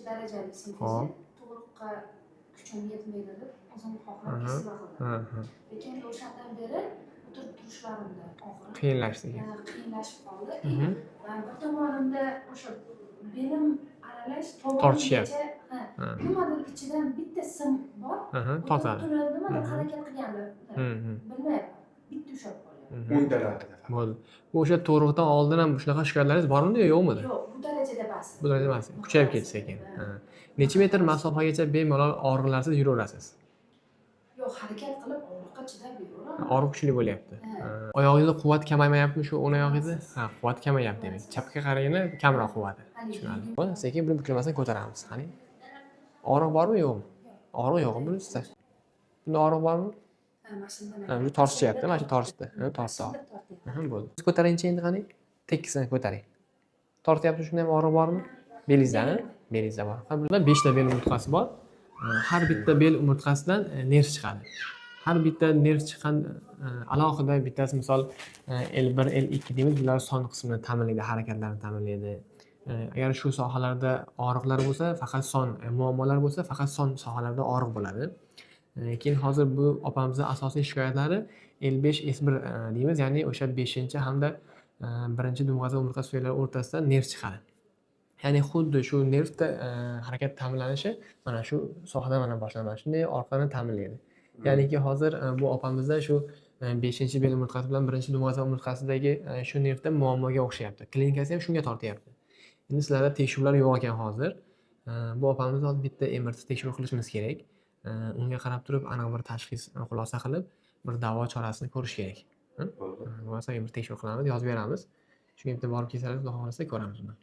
darajali sintezni Hop. tug'ruqqa kuchim yetmaydi deb o'zim xohlab kesila qildim. Lekin o'shandan beri o'tirib turishlarimda og'riq Qiyinlashdi. qiyinlashib qoldi. Va bir tomonimda o'sha belim aralash Tortishyapti. tomongacha nimadir ichidan bitta sim bor. Tortadi. Nimadir harakat qilgandir. Bilmayapman. Bitta ushlab qolyapti. O'ntalarida. Bo'ldi. O'sha tug'ruqdan oldin ham shunaqa shikoyatlaringiz bormidi yo yo'qmidi? Yo'q, bu darajada emas. Bu darajada emas. Kuchayib ketdi sekin. Necha metr masofagacha bemalol og'riqlarsiz yuraverasiz? Yo'q, harakat qilib og'riqqa chidab yuraman. Og'riq kuchli bo'lyapti. Oyog'ingizda quvvat kamaymayaptimi shu o'ng oyog'ingizda? Quvvat kamayapti demak. Chapga qaraganda kamroq quvvati. Tushunarli. Bo'ldi, sekin buni bukilmasdan ko'taramiz. Qani. Og'riq bormi yo'qmi? Og'riq yo'qmi bunisi? Bunda og'riq bormi? Bu tortishyapti, mana shu tortdi. Tortdi. Bo'ldi. Ko'taringchi endi qani. Tekisini ko'taring. Tortyapti, shunda ham og'riq bormi? Belingizdan, belingizda bor. Bunda 5 ta bel umurtqasi bor. Har bitta bel umurtqasidan nerv chiqadi. Har bitta nerv chiqqan alohida bittasi misol L1, L2 deymiz, bular son qismini ta'minlaydi, harakatlarni ta'minlaydi. Agar shu sohalarda og'riqlar bo'lsa, faqat son muammolar bo'lsa, faqat son sohalarda og'riq bo'ladi. Keyin hozir bu opamizning asosiy shikoyatlari L5, S1 deymiz, ya'ni o'sha 5 hamda 1-dumg'aza umurtqa suyaklari o'rtasida nerv chiqadi. Ya'ni xuddi shu nervda harakat ta'minlanishi mana shu sohada mana boshlanadi. Shunday orqani ta'minlaydi. Ya'niki hozir bu opamizda shu 5-bel umurtqasi bilan 1-dumg'aza umurtqasidagi shu nervda muammoga o'xshayapti. Klinikasi ham shunga tortyapti. Endi sizlarda tekshiruvlar yo'q ekan hozir. Bu opamizni bitta MRT tekshiruv qilishimiz kerak. Unga qarab turib aniq bir tashxis xulosa qilib, bir davo chorasini ko'rish kerak. Bo'lmasa bir tekshiruv qilamiz, yozib beramiz. Shunga bitta borib kelsangiz, xudo xolasa ko'ramiz uni.